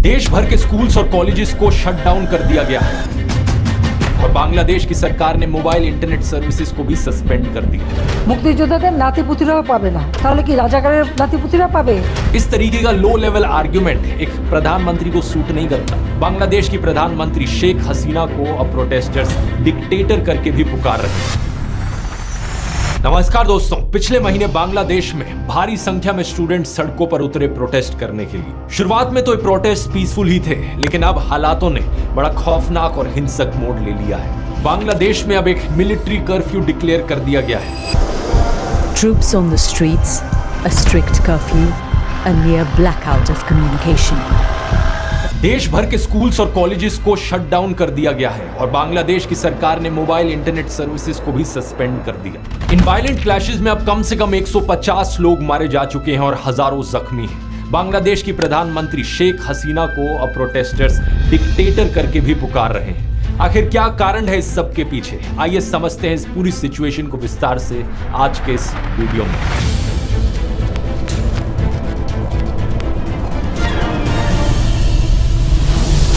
देश भर के स्कूल्स और कॉलेजेस को शट डाउन कर दिया गया है और बांग्लादेश की सरकार ने मोबाइल इंटरनेट सर्विसेज को भी सस्पेंड कर दिया। মুক্তিযোদ্ধাদের নাতিপুতিরাও পাবে না, তাহলে কি রাজাকারের নাতিপুতিরা পাবে? इस तरीके का लो लेवल आर्ग्यूमेंट एक प्रधानमंत्री को सूट नहीं करता। बांग्लादेश की प्रधानमंत्री शेख हसीना को अब प्रोटेस्टर्स डिक्टेटर करके भी पुकार रहे हैं। नमस्कार दोस्तों, पिछले महीने बांग्लादेश में भारी संख्या में स्टूडेंट सड़कों पर उतरे प्रोटेस्ट करने के लिए। शुरुआत में तो ये प्रोटेस्ट पीसफुल ही थे, लेकिन अब हालातों ने बड़ा खौफनाक और हिंसक मोड़ ले लिया है। बांग्लादेश में अब एक मिलिट्री कर्फ्यू डिक्लेयर कर दिया गया है। Troops on the streets, a strict curfew, a near blackout of communication. देश भर के स्कूल्स और कॉलेजेस को शट डाउन कर दिया गया है और बांग्लादेश की सरकार ने मोबाइल इंटरनेट सर्विसेज को भी सस्पेंड कर दिया। इन वायलेंट क्लैशेस में अब कम से कम 150 लोग मारे जा चुके हैं और हजारों जख्मी हैं। बांग्लादेश की प्रधानमंत्री शेख हसीना को अब प्रोटेस्टर्स डिक्टेटर करके भी पुकार रहे हैं। आखिर क्या कारण है इस सब के पीछे? आइए समझते हैं इस पूरी सिचुएशन को विस्तार से आज के इस वीडियो में।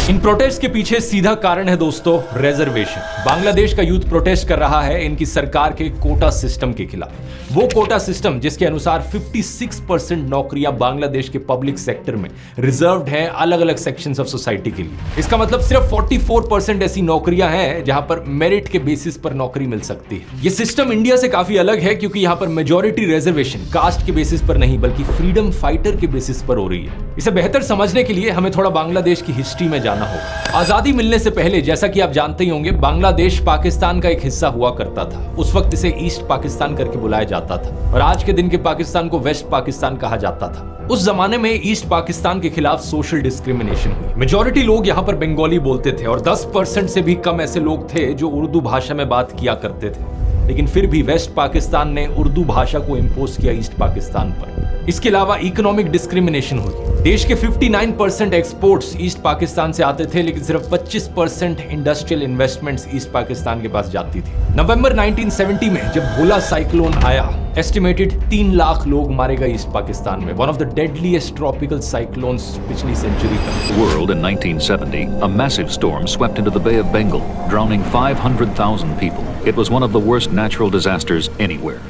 इन प्रोटेस्ट के पीछे सीधा कारण है दोस्तों रिजर्वेशन। बांग्लादेश का यूथ प्रोटेस्ट कर रहा है इनकी सरकार के कोटा सिस्टम के खिलाफ। वो कोटा सिस्टम जिसके अनुसार 56% नौकरियां बांग्लादेश के पब्लिक सेक्टर में रिजर्व्ड हैं अलग अलग सेक्शंस ऑफ सोसाइटी के लिए। इसका मतलब सिर्फ 44% ऐसी नौकरियां हैं जहां पर मेरिट के बेसिस पर नौकरी मिल सकती है। ये सिस्टम इंडिया से काफी अलग है क्योंकि यहां पर मेजॉरिटी रिजर्वेशन कास्ट के बेसिस पर नहीं बल्कि फ्रीडम फाइटर के बेसिस पर हो रही है। इसे बेहतर समझने के लिए हमें थोड़ा बांग्लादेश की हिस्ट्री में जाना होगा। आजादी मिलने से पहले, जैसा कि आप जानते ही होंगे, बांग्लादेश पाकिस्तान का एक हिस्सा हुआ करता था। उस वक्त इसे ईस्ट पाकिस्तान करके बुलाया जाता था और आज के दिन के पाकिस्तान को वेस्ट पाकिस्तान कहा जाता था। उस जमाने में ईस्ट पाकिस्तान के खिलाफ सोशल डिस्क्रिमिनेशन हुई। मेजॉरिटी लोग यहाँ पर बंगाली बोलते थे और 10% से भी कम ऐसे लोग थे जो उर्दू भाषा में बात किया करते थे, लेकिन फिर भी वेस्ट पाकिस्तान ने उर्दू भाषा को इंपोज किया ईस्ट पाकिस्तान पर। इसके अलावा इकोनॉमिक डिस्क्रिमिनेशन हुई। देश के 59% एक्सपोर्ट्स ईस्ट पाकिस्तान से आते थे, लेकिन सिर्फ 25% इंडस्ट्रियल इन्वेस्टमेंट्स ईस्ट पाकिस्तान के पास जाती थी। नवंबर 1970 में जब भोला साइक्लोन आया, एस्टिमेटेड 3 लाख लोग मारे गए ईस्ट पाकिस्तान में। One of the deadliest tropical cyclones पिछली सेंचुरी का। World in 1970, a massive storm swept into the Bay of Bengal, drowning 500,000 people. It was one of the worst natural disasters anywhere.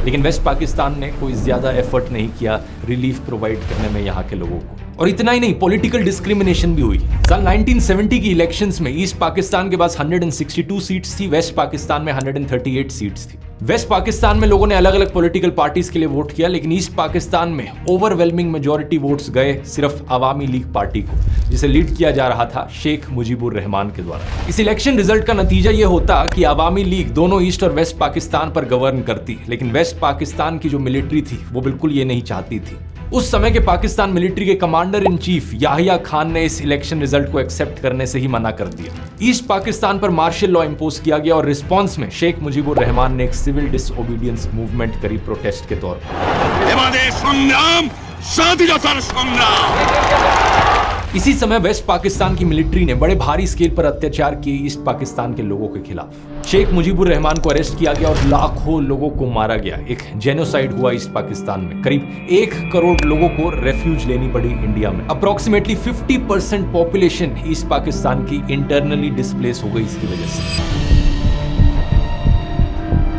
लेकिन waste Pakistan ने कोई ज्यादा effort नहीं किया relief provide करने में यहाँ के लोगों को। और इतना ही नहीं, पॉलिटिकल डिस्क्रिमिनेशन भी हुई। साल 1970 की इलेक्शंस में ईस्ट पाकिस्तान के पास 162 सीट्स थी, वेस्ट पाकिस्तान में 138 सीट्स थी। वेस्ट पाकिस्तान में लोगों ने अलग अलग पॉलिटिकल पार्टीज के लिए वोट किया, लेकिन ईस्ट पाकिस्तान में ओवरवेलमिंग मेजॉरिटी वोट्स गए सिर्फ अवामी लीग पार्टी को, जिसे लीड किया जा रहा था शेख मुजीबुर रहमान के द्वारा। इस इलेक्शन रिजल्ट का नतीजा यह होता कि अवामी लीग दोनों ईस्ट और वेस्ट पाकिस्तान पर गवर्न करती, लेकिन वेस्ट पाकिस्तान की जो मिलिट्री थी वो बिल्कुल ये नहीं चाहती थी। उस समय के पाकिस्तान मिलिट्री के commander in chief Yahya Khan ने इस इलेक्शन रिजल्ट को एक्सेप्ट करने से ही मना कर दिया। ईस्ट पाकिस्तान पर मार्शल लॉ इंपोज किया गया और रिस्पांस में शेख मुजीबुर रहमान ने एक सिविल डिसओबीडियंस मूवमेंट करी प्रोटेस्ट के तौर पर। इसी समय वेस्ट पाकिस्तान की मिलिट्री ने बड़े भारी स्केल पर अत्याचार किए ईस्ट पाकिस्तान के लोगों के खिलाफ। शेख मुजीबुर रहमान को अरेस्ट किया गया और लाखों लोगों को मारा गया। एक जेनोसाइड हुआ ईस्ट पाकिस्तान में। करीब 1 करोड़ लोगों को रेफ्यूज लेनी पड़ी इंडिया में। अप्रोक्सीमेटली 50% पॉपुलेशन ईस्ट पाकिस्तान की इंटरनली डिस्प्लेस हो गई इसकी वजह से।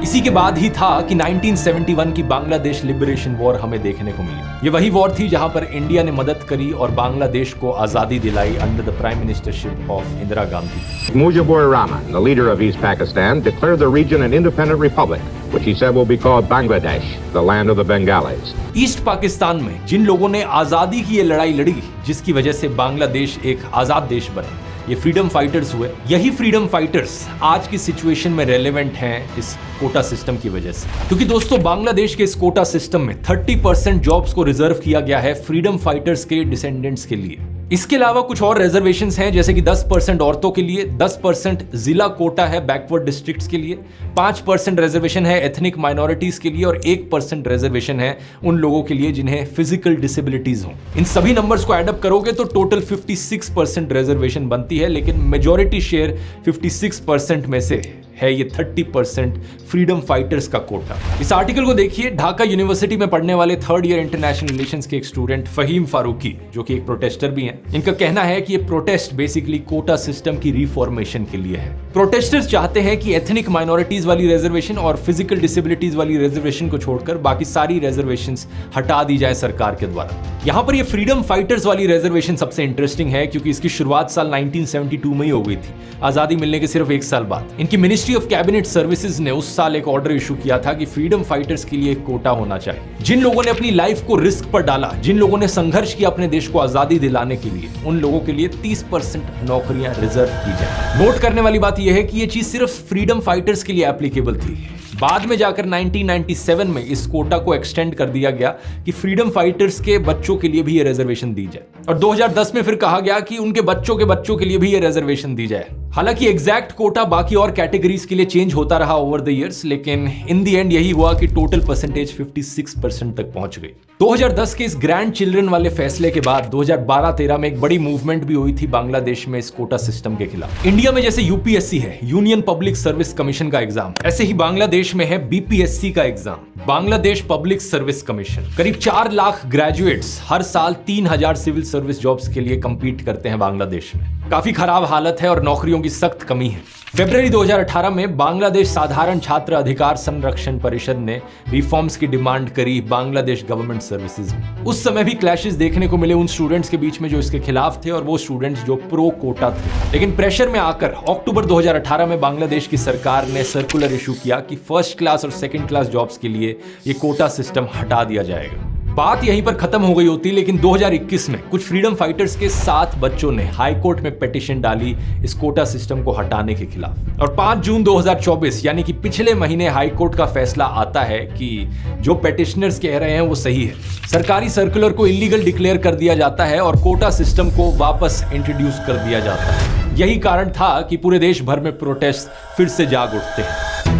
इसी के बाद ही था कि 1971 की बांग्लादेश लिबरेशन वॉर हमें देखने को मिली। ये वही वॉर थी जहां पर इंडिया ने मदद करी और बांग्लादेश को आजादी दिलाई under the prime ministership of Indira Gandhi. Mujibur Rahman, the leader of East Pakistan, declared the region an independent republic, which he said will be called Bangladesh, the land of the Bengalis. East Pakistan में जिन लोगों ने आजादी की ये लड़ाई लड़ी, जिसकी वजह से बांग्लादेश एक आजाद देश बना, ये फ्रीडम फाइटर्स हुए। यही फ्रीडम फाइटर्स आज की सिचुएशन में रेलेवेंट हैं इस कोटा सिस्टम की वजह से, क्योंकि दोस्तों बांग्लादेश के इस कोटा सिस्टम में 30% जॉब्स को रिजर्व किया गया है फ्रीडम फाइटर्स के डिसेंडेंट्स के लिए। इसके अलावा कुछ और रिजर्वेशंस हैं, जैसे कि 10% औरतों के लिए, 10% जिला कोटा है बैकवर्ड डिस्ट्रिक्ट्स के लिए, 5% रिजर्वेशन है एथनिक माइनॉरिटीज के लिए और 1% रिजर्वेशन है उन लोगों के लिए जिन्हें फिजिकल डिसेबिलिटीज हो। इन सभी नंबर्स को एडअप करोगे तो टोटल 56% रिजर्वेशन बनती है, लेकिन मेजॉरिटी शेयर 56% में से है ये 30% फ्रीडम फाइटर्स का कोटा। इस आर्टिकल को देखिए, ढाका यूनिवर्सिटी में पढ़ने वाले 3rd ईयर इंटरनेशनल रिलेशंस के एक स्टूडेंट फहीम फारूकी, जो कि एक प्रोटेस्टर भी हैं, इनका कहना है कि ये प्रोटेस्ट बेसिकली कोटा सिस्टम की रिफॉर्मेशन के लिए है। प्रोटेस्टर्स चाहते हैं कि एथनिक माइनॉरिटीज वाली रिजर्वेशन और फिजिकल डिसेबिलिटीज वाली रिजर्वेशन को छोड़कर बाकी सारी रिजर्वेशंस हटा दी जाए सरकार के द्वारा। यहां पर ये फ्रीडम फाइटर्स वाली रिजर्वेशन सबसे इंटरेस्टिंग है क्योंकि इसकी शुरुआत साल 1972 में ही हो गई थी, आजादी मिलने के सिर्फ 1 साल बाद। इनकी मिनिस्ट्री ऑफ कैबिनेट सर्विसेज ने उस साल एक ऑर्डर इशू किया था कि फ्रीडम फाइटर्स के लिए एक कोटा होना चाहिए। जिन लोगों ने अपनी लाइफ को रिस्क पर डाला, जिन लोगों ने संघर्ष किया अपने देश को आजादी दिलाने के लिए, उन लोगों के लिए 30% नौकरियां रिजर्व की जाए। नोट करने वाली बात यह है कि यह चीज सिर्फ फ्रीडम फाइटर्स के लिए एप्लीकेबल थी। बाद में जाकर 1997 में इस कोटा को एक्सटेंड कर दिया गया कि फ्रीडम फाइटर्स के बच्चों के लिए भी ये रिजर्वेशन दी जाए, और 2010 में फिर कहा गया कि उनके बच्चों के लिए भी ये रिजर्वेशन दी जाए। हालांकि एग्जैक्ट कोटा बाकी और कैटेगरीज के लिए चेंज होता रहा ओवर द इयर्स, लेकिन इन द एंड यही हुआ कि टोटल परसेंटेज 56% तक पहुंच गई। 2010 के इस ग्रैंड चिल्ड्रन वाले फैसले के बाद 2012-13 में एक बड़ी मूवमेंट भी हुई थी बांग्लादेश में इस कोटा सिस्टम के खिलाफ। इंडिया में जैसे यूपीएससी है, यूनियन पब्लिक सर्विस कमीशन का एग्जाम, ऐसे ही बांग्लादेश में है बीपीएससी का exam, Bangladesh public service commission. करीब 4 लाख ग्रेजुएट्स हर साल 3000 सिविल सर्विस जॉब्स के लिए कंपीट करते हैं बांग्लादेश में। काफी खराब हालत है और नौकरियों की सख्त कमी है। फरवरी 2018 में बांग्लादेश साधारण छात्र अधिकार संरक्षण परिषद ने रिफॉर्म्स की डिमांड करी बांग्लादेश गवर्नमेंट सर्विसेज में। उस समय भी क्लैशेस देखने को मिले उन स्टूडेंट्स के बीच में जो इसके खिलाफ थे और वो स्टूडेंट्स जो प्रो कोटा थे। लेकिन प्रेशर में आकर अक्टूबर 2018 में बांग्लादेश की सरकार ने सर्कुलर इशू किया कि 1st क्लास और 2nd क्लास जॉब्स के लिए ये कोटा सिस्टम हटा दिया जाएगा। बात यहीं पर खत्म हो गई होती, लेकिन 2021 में कुछ फ्रीडम फाइटर्स के 7 बच्चों ने हाई कोर्ट में पिटीशन डाली इस कोटा सिस्टम को हटाने के खिलाफ, और 5 जून 2024 यानी कि पिछले महीने हाई कोर्ट का फैसला आता है कि जो पिटिशनर्स कह रहे हैं वो सही है। सरकारी सर्कुलर को इलीगल डिक्लेयर कर दिया जाता है और कोटा सिस्टम को वापस इंट्रोड्यूस कर दिया जाता है। यही कारण था कि पूरे देश भर में प्रोटेस्ट फिर से जाग उठते हैं।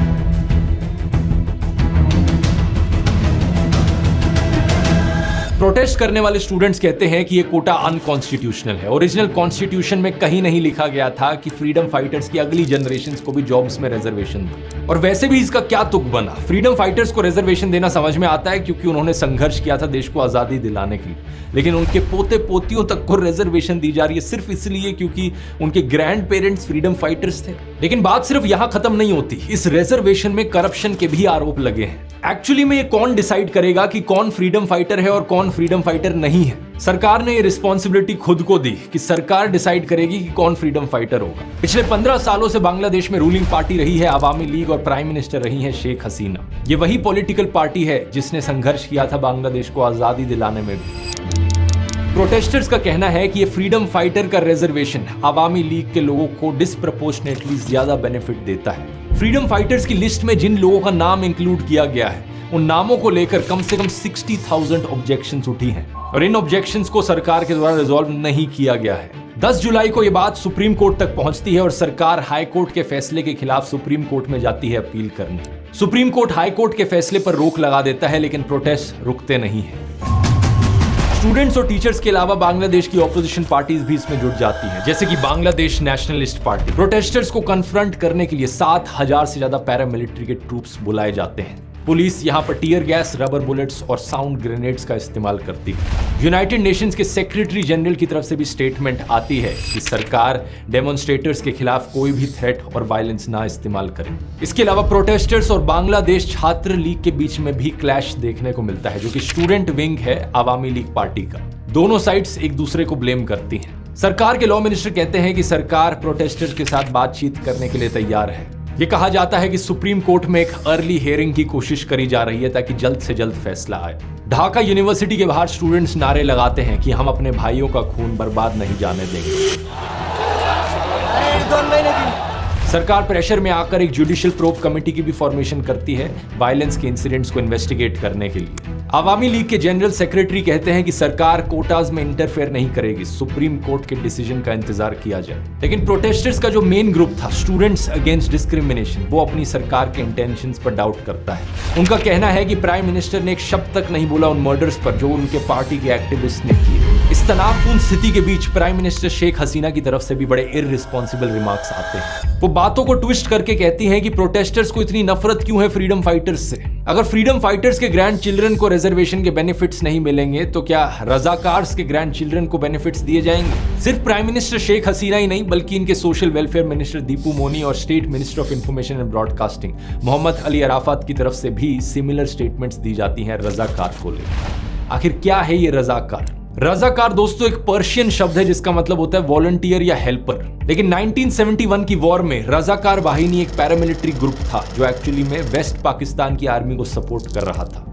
प्रोटेस्ट करने वाले स्टूडेंट्स कहते हैं कि ये कोटा अनकॉन्स्टिट्यूशनल है। ओरिजिनल कॉन्स्टिट्यूशन में कहीं नहीं लिखा गया था कि फ्रीडम फाइटर्स की अगली जनरेशंस को भी जॉब्स में रिजर्वेशन दो। और वैसे भी इसका क्या तुक बना? फ्रीडम फाइटर्स को रिजर्वेशन देना समझ में आता है क्योंकि उन्होंने संघर्ष किया था देश को आजादी दिलाने के लिए, लेकिन उनके पोते पोतियों तक को रिजर्वेशन दी जा रही है सिर्फ इसलिए क्योंकि उनके ग्रैंड पेरेंट्स फ्रीडम फाइटर्स थे। लेकिन बात सिर्फ यहां खत्म नहीं होती, इस रिजर्वेशन में करप्शन के भी आरोप लगे हैं। एक्चुअली में ये कौन डिसाइड करेगा कि कौन फ्रीडम फाइटर है और कौन फ्रीडम फाइटर नहीं है? सरकार ने ये रिस्पॉन्सिबिलिटी खुद को दी कि सरकार डिसाइड करेगी कि कौन फ्रीडम फाइटर होगा। पिछले 15 सालों से बांग्लादेश में रूलिंग पार्टी रही है अवामी लीग और प्राइम मिनिस्टर रही है शेख हसीना। ये वही पॉलिटिकल पार्टी है जिसने संघर्ष किया था बांग्लादेश को आजादी दिलाने में भी। प्रोटेस्टर्स का कहना है कि ये फ्रीडम फाइटर का रिजर्वेशन अवामी लीग के लोगों को डिस्प्रपोर्शनेटली ज्यादा बेनिफिट देता है। फ्रीडम फाइटर्स की लिस्ट में जिन लोगों का नाम इंक्लूड किया गया है उन नामों को लेकर कम से कम 60,000 ऑब्जेक्शंस उठी हैं और इन ऑब्जेक्शंस को सरकार के द्वारा रिजॉल्व नहीं किया गया है। 10 जुलाई को यह बात सुप्रीम कोर्ट तक पहुंचती है और सरकार हाई कोर्ट के फैसले के खिलाफ सुप्रीम कोर्ट में जाती है अपील करने। सुप्रीम कोर्ट हाई कोर्ट के फैसले पर रोक लगा देता है, लेकिन प्रोटेस्ट रुकते नहीं है। स्टूडेंट्स और टीचर्स के अलावा बांग्लादेश की ऑपोजिशन पार्टीज भी इसमें जुट जाती हैं, जैसे कि बांग्लादेश नेशनलिस्ट पार्टी। प्रोटेस्टर्स को कन्फ्रंट करने के लिए 7,000 से ज्यादा पैरामिलिट्री के ट्रूप्स बुलाए जाते हैं। पुलिस यहां पर टीयर गैस, रबर बुलेट्स और साउंड ग्रेनेड्स का इस्तेमाल करती है। यूनाइटेड नेशंस के सेक्रेटरी जनरल की तरफ से भी स्टेटमेंट आती है कि सरकार डेमोन्स्ट्रेटर्स के खिलाफ कोई भी थ्रेट और वायलेंस ना इस्तेमाल करे। इसके अलावा प्रोटेस्टर्स और बांग्लादेश छात्र लीग के बीच में भी क्लैश देखने को मिलता है, जो कि स्टूडेंट विंग है अवामी लीग पार्टी का। दोनों साइड्स एक दूसरे को ब्लेम करती हैं। सरकार के लॉ मिनिस्टर कहते हैं कि सरकार प्रोटेस्टर्स के साथ बातचीत करने के लिए तैयार है। ये कहा जाता है कि सुप्रीम कोर्ट में एक अर्ली हियरिंग की कोशिश करी जा रही है ताकि जल्द से जल्द फैसला आए। ढाका यूनिवर्सिटी के बाहर स्टूडेंट्स नारे लगाते हैं कि हम अपने भाइयों का खून बर्बाद नहीं जाने देंगे। सरकार प्रेशर में आकर एक जुडिशियल प्रोब कमेटी की भी फॉर्मेशन करती है वायलेंस के इंसिडेंट्स को इन्वेस्टिगेट करने के लिए। अवामी लीग के जनरल सेक्रेटरी कहते हैं कि सरकार कोटाज में इंटरफेयर नहीं करेगी, सुप्रीम कोर्ट के डिसीजन का इंतजार किया जाए। लेकिन प्रोटेस्टर्स का जो मेन ग्रुप था स्टूडेंट्स अगेंस्ट डिस्क्रिमिनेशन, वो अपनी सरकार के इंटेंशंस पर डाउट करता है। उनका कहना है कि प्राइम मिनिस्टर ने एक शब्द तक नहीं बोला उन मर्डर्स पर जो उनके पार्टी के एक्टिविस्ट ने किए। इस तनावपूर्ण स्थिति के बीच प्राइम मिनिस्टर शेख हसीना की तरफ से भी बड़े इररिस्पॉन्सिबल रिमार्क्स आते हैं। वो बातों को ट्विस्ट करके कहती हैं कि प्रोटेस्टर्स को इतनी नफरत क्यों है फ्रीडम फाइटर्स से। अगर फ्रीडम फाइटर्स के ग्रैंड चिल्ड्रन को रिजर्वेशन के बेनिफिट्स नहीं मिलेंगे तो क्या रजाकार्स के ग्रैंड चिल्ड्रन को बेनिफिट्स दिए जाएंगे? सिर्फ प्राइम मिनिस्टर शेख हसीना ही नहीं बल्कि इनके social welfare minister Dipu Moni और state minister of information and broadcasting Mohammad Ali Arafat की तरफ से भी सिमिलर स्टेटमेंट्स दी जाती हैं रजाकार को लेकर। आखिर क्या है ये रजाकार? रजाकार दोस्तों एक पर्शियन शब्द है जिसका मतलब होता है वॉलंटियर या हेल्पर। लेकिन 1971 की वॉर में रजाकार वाहिनी एक पैरामिलिट्री ग्रुप था जो एक्चुअली में वेस्ट पाकिस्तान की आर्मी को सपोर्ट कर रहा था।